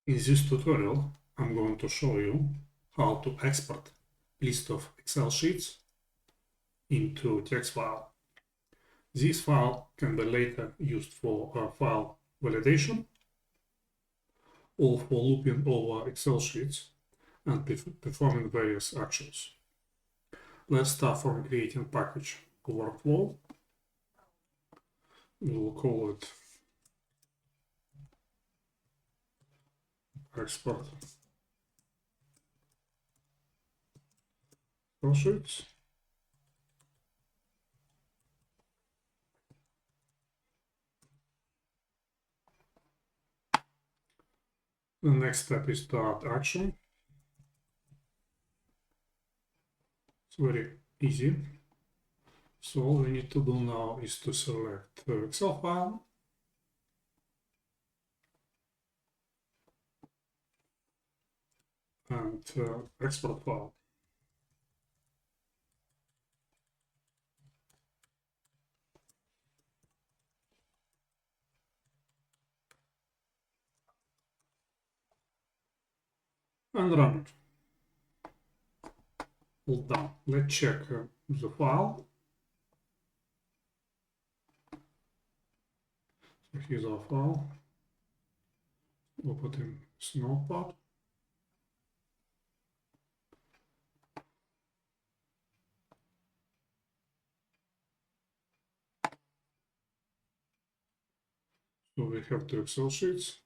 In this tutorial, I'm going to show you how to export list of Excel sheets into text file. This file can be later used for file validation or for looping over Excel sheets and performing various actions. Let's start from creating package workflow. We'll call it export worksheets. The next step is to add action. It's very easy. So all we need to do now is to select the Excel file and export file. And run it. Hold down. Let's check the file. So here's our file. We'll put in Notepad. So we have two Excel sheets.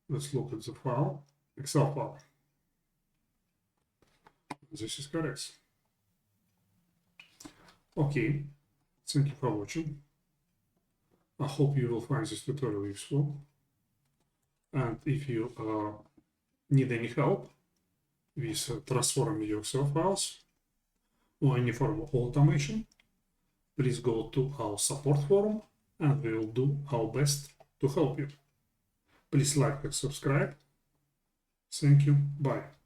Let's look at the file, Excel file. This is correct. Okay, thank you for watching. I hope you will find this tutorial useful. And if you need any help with transforming your Excel files or any form of automation, please go to our support forum and we will do our best to help you. Please like and subscribe. Thank you. Bye.